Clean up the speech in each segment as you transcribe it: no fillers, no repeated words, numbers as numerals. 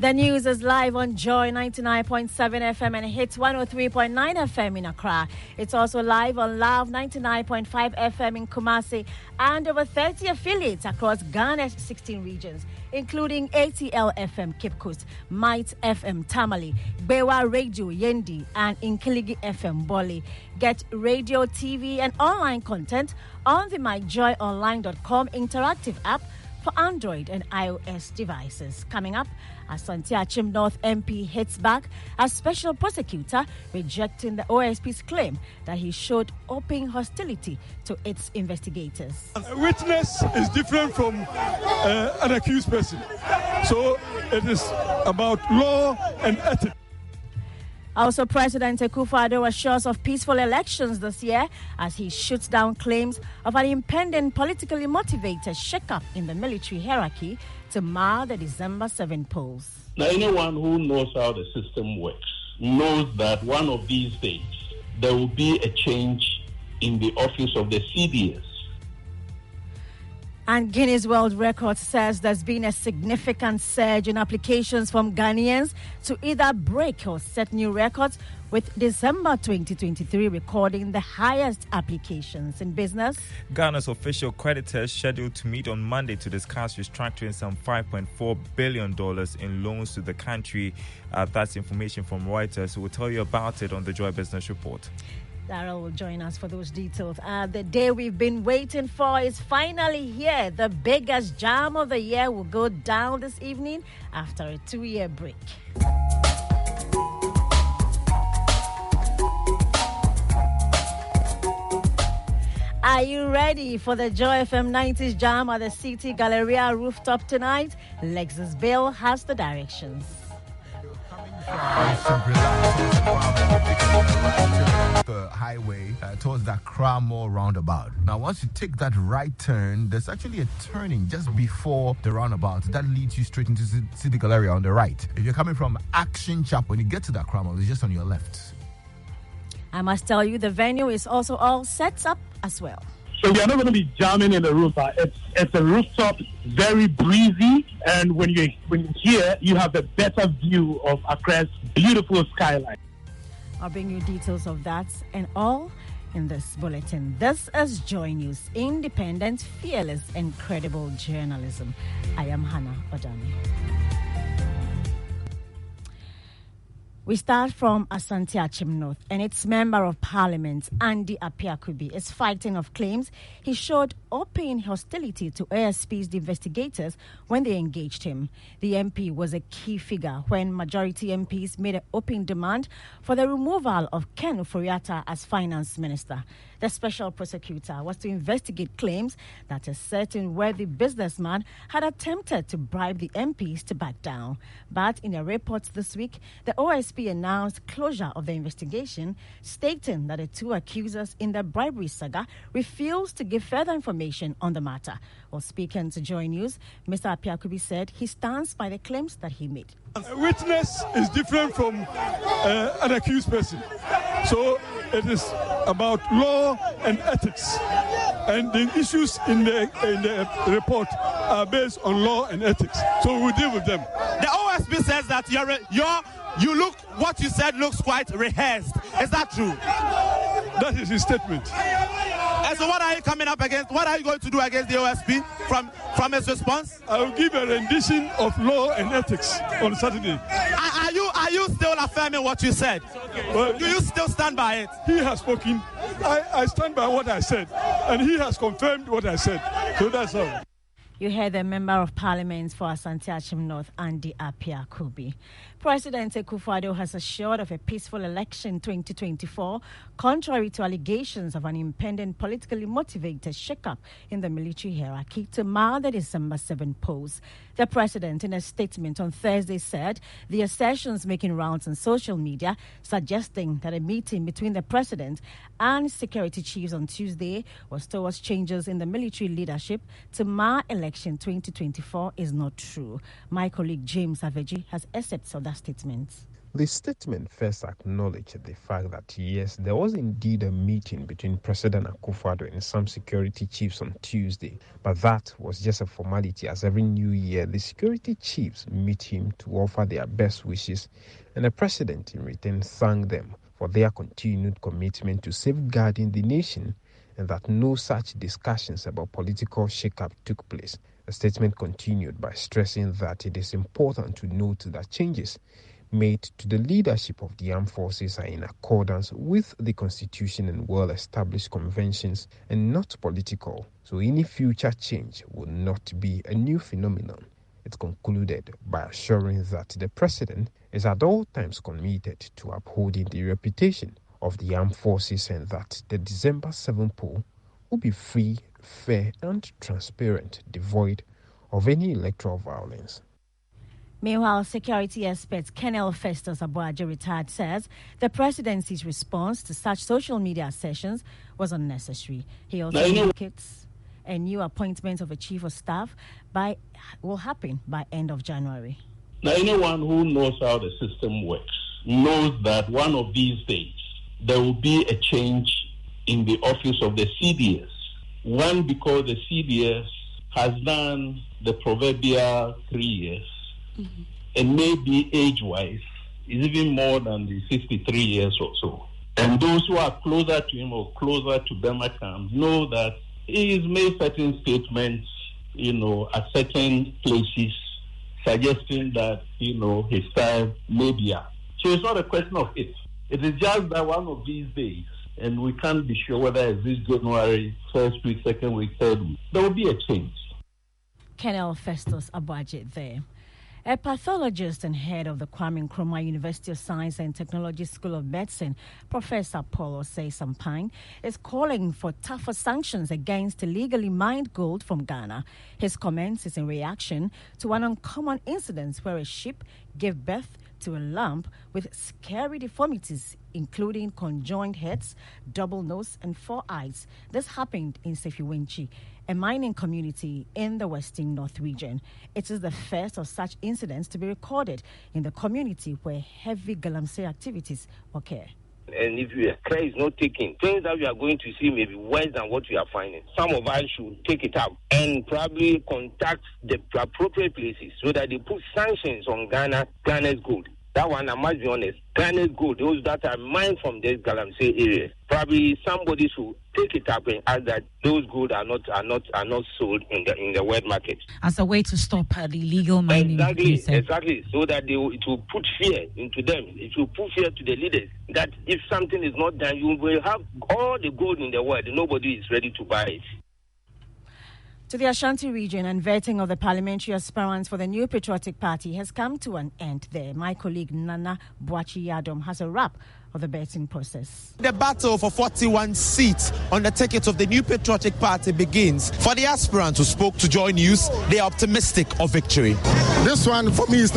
The news is live on Joy 99.7 FM and Hits 103.9 FM in Accra. It's also live on Love 99.5 FM in Kumasi and over 30 affiliates across Ghana's 16 regions, including ATL FM Cape Coast, Might FM Tamale, Bewa Radio Yendi, and Inkiligi FM Boli. Get radio, TV, and online content on the myjoyonline.com interactive app for Android and iOS devices. Coming up, Asante Akyem North MP hits back as Special Prosecutor, rejecting the OSP's claim that he showed open hostility to its investigators. A witness is different from an accused person. So it is about law and ethics. Also, President Akufo-Addo assures of peaceful elections this year as he shoots down claims of an impending politically motivated shake-up in the military hierarchy to mar the December 7 polls. Now, anyone who knows how the system works knows that one of these days there will be a change in the office of the CDS. And Guinness World Records says there's been a significant surge in applications from Ghanaians to either break or set new records, with December 2023 recording the highest applications in business. Ghana's official creditors scheduled to meet on Monday to discuss restructuring some $5.4 billion in loans to the country. That's information from Reuters. We'll tell you about it on the Joy Business Report. Darrell will join us for those details. The day we've been waiting for is finally here. The biggest jam of the year will go down this evening after a 2-year break. Are you ready for the Joy FM 90s jam at the City Galleria rooftop tonight? Lexus Bill has the directions. The highway towards the Accra Mall roundabout. Now, once you take that right turn, there's actually a turning just before the roundabout that leads you straight into City Galleria on the right. If you're coming from Action Chapel, when you get to the Accra Mall, it's just on your left. I must tell you, the venue is also all set up as well. So we are not going to be jamming in the rooftop. It's a rooftop, very breezy, and when you're here, you have a better view of Accra's beautiful skyline. I'll bring you details of that and all in this bulletin. This is Joy News, independent, fearless, and credible journalism. I am Hannah Odani. We start from Asante Akyem North, and its Member of Parliament, Asante Akyem, is fighting of claims he showed open hostility to ASP's investigators when they engaged him. The MP was a key figure when majority MPs made an open demand for the removal of Ken Ofori-Atta as Finance Minister. The Special Prosecutor was to investigate claims that a certain worthy businessman had attempted to bribe the MPs to back down. But in a report this week, the OSP announced closure of the investigation, stating that the two accusers in the bribery saga refused to give further information on the matter. While speaking to Joy News, Mr. Akyem said he stands by the claims that he made. A witness is different from an accused person. So it is about law and ethics. And the issues in the report are based on law and ethics. So we'll deal with them. The OSP says that what you said looks quite rehearsed. Is that true? That is his statement. And so what are you coming up against? What are you going to do against the OSP from his response? I will give a rendition of law and ethics on Saturday. Are you still affirming what you said? Well, do you still stand by it? He has spoken. I stand by what I said, and he has confirmed what I said. So that's all. You heard the Member of Parliament for Asante Akyem North, Asante Akyem. President Akufo-Addo has assured of a peaceful election 2024, contrary to allegations of an impending politically motivated shake-up in the military hierarchy to mar the December 7 polls. The president, in a statement on Thursday, said the assertions making rounds on social media suggesting that a meeting between the president and security chiefs on Tuesday was towards changes in the military leadership to mar election 2024 is not true. My colleague James Aveji has excerpts of that statement. The statement first acknowledged the fact that yes, there was indeed a meeting between President Akufo-Addo and some security chiefs on Tuesday, but that was just a formality, as every new year the security chiefs meet him to offer their best wishes, and the president in return thanked them for their continued commitment to safeguarding the nation, and that no such discussions about political shake-up took place. The statement continued by stressing that it is important to note that changes made to the leadership of the armed forces are in accordance with the constitution and well-established conventions and not political, so any future change will not be a new phenomenon. It concluded by assuring that the president is at all times committed to upholding the reputation of the armed forces and that the December 7 poll will be free, fair and transparent, devoid of any electoral violence. Meanwhile, security expert Colonel Festus Abuaje, retired, says the presidency's response to such social media sessions was unnecessary. He also indicates a new appointment of a chief of staff will happen by end of January. Now, anyone who knows how the system works knows that one of these days there will be a change in the office of the CDS. One, because the CDS has done the proverbial 3 years. Mm-hmm. And maybe age-wise is even more than the 63 years or so. And those who are closer to him or closer to Bemakam know that he has made certain statements, at certain places, suggesting that, his time may be up. So it's not a question of it. It is just that one of these days, and we can't be sure whether it's this January, first week, second week, third week, there will be a change. Colonel Festus Abuaje there. A pathologist and head of the Kwame Nkrumah University of Science and Technology School of Medicine, Professor Paul Osei-Sampine, is calling for tougher sanctions against illegally mined gold from Ghana. His comments is in reaction to an uncommon incident where a sheep gave birth to a lamb with scary deformities, including conjoined heads, double nose, and 4 eyes. This happened in Sefiwenchi, a mining community in the Western North region. It is the first of such incidents to be recorded in the community where heavy galamsey activities occur. And if your care is not taken, things that we are going to see may be worse than what we are finding. Some of us should take it up and probably contact the appropriate places so that they put sanctions on Ghana's gold. That one, I must be honest, Ghana's gold, those that are mined from this Galamsey area, probably somebody should take it up and ask that those gold are not sold in the world market. As a way to stop the illegal mining. Exactly. So that it will put fear into them. It will put fear to the leaders that if something is not done, you will have all the gold in the world and nobody is ready to buy it. To the Ashanti region, and vetting of the parliamentary aspirants for the New Patriotic Party has come to an end there. My colleague Nana Boachi-Yadom has a wrap of the betting process. The battle for 41 seats on the ticket of the New Patriotic Party begins. For the aspirants who spoke to Joy News, they are optimistic of victory. This one, for me, it's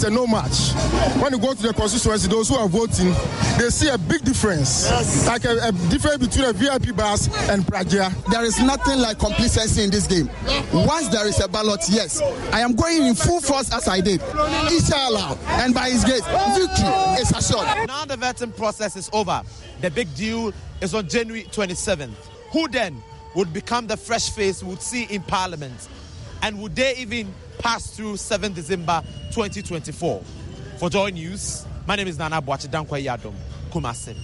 a no match. When you go to the constituency, those who are voting, they see a big difference. Yes. Like a difference between a VIP bus and Pragia. There is nothing like complacency in this game. Once there is a ballot, yes, I am going in full force as I did. Inshallah, and by his grace, victory is assured. Now the vetting process is over. The big deal is on January 27th. Who then would become the fresh face we would see in Parliament? And would they even pass through 7 December 2024? For Joy News, my name is Nana Boachi-Yadom, Kumasi.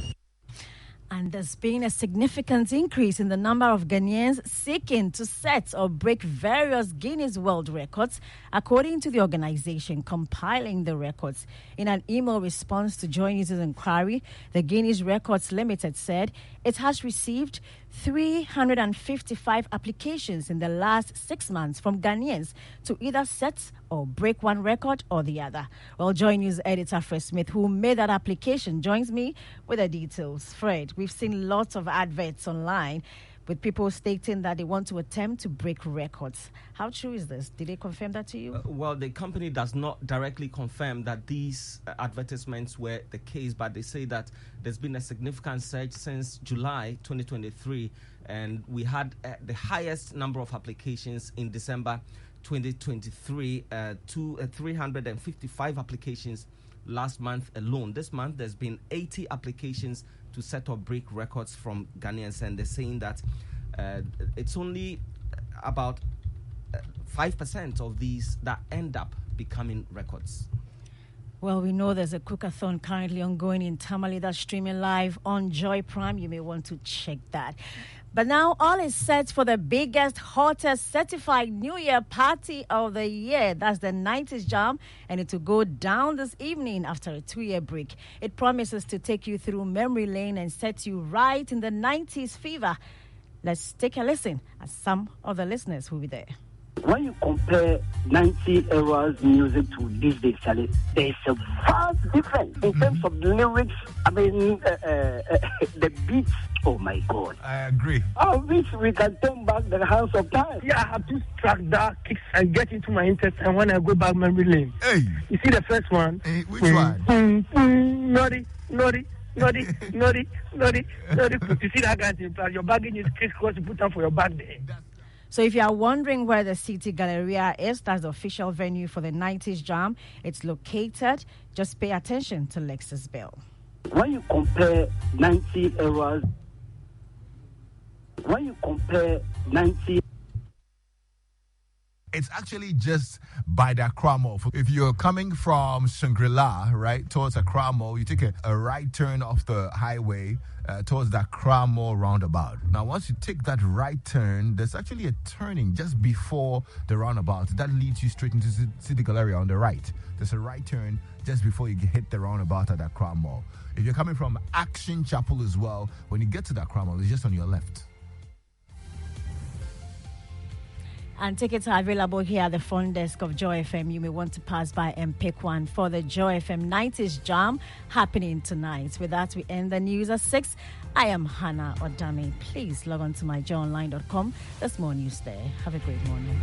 And there's been a significant increase in the number of Ghanaians seeking to set or break various Guinness World Records, according to the organization compiling the records. In an email response to Joy News' inquiry, the Guinness Records Limited said it has received 355 applications in the last 6 months from Ghanaians to either set or break one record or the other. Well, Joy News editor Fred Smith, who made that application, joins me with the details. Fred, we've seen lots of adverts online with people stating that they want to attempt to break records. How true is this? Did they confirm that to you? Well, the company does not directly confirm that these advertisements were the case, but they say that there's been a significant surge since July 2023, and we had the highest number of applications in December 2023, 355 applications last month alone. This month, there's been 80 applications to set or break records from Ghanaians, and they're saying that it's only about 5% of these that end up becoming records. Well, we know there's a cookathon currently ongoing in Tamale that's streaming live on Joy Prime. You may want to check that. But now all is set for the biggest, hottest certified New Year party of the year. That's the 90s Jam, and it will go down this evening after a 2-year break. It promises to take you through memory lane and set you right in the 90s fever. Let's take a listen as some of the listeners will be there. When you compare 90 era's music to these days, Charlie, there's a vast difference in terms of lyrics. I mean, the beats. Oh my God! I agree. I wish we can turn back the hands of time. Yeah, I have to track that kicks and get into my interest, and when I go back memory lane. Hey, you see the first one? Hey, which one? Naughty. You see that guy? Your baggage is crisscross. You put on for your bag there. So if you are wondering where the City Galleria is, that's the official venue for the 90s Jam. It's located. Just pay attention to Lexus Bell. When you compare 90 eras, when you compare 90... It's actually just by the Accra Mall. If you're coming from Shangri-La, right, towards Accra Mall, you take a right turn off the highway towards the Accra Mall roundabout. Now, once you take that right turn, there's actually a turning just before the roundabout that leads you straight into City Galleria on the right. There's a right turn just before you hit the roundabout at the Accra Mall. If you're coming from Action Chapel as well, when you get to the Accra Mall, it's just on your left. And tickets are available here at the front desk of Joy FM. You may want to pass by and pick one for the Joy FM 90s Jam happening tonight. With that, we end the news at 6. I am Hannah Odame. Please log on to myjoyonline.com. There's more news there. Have a great morning.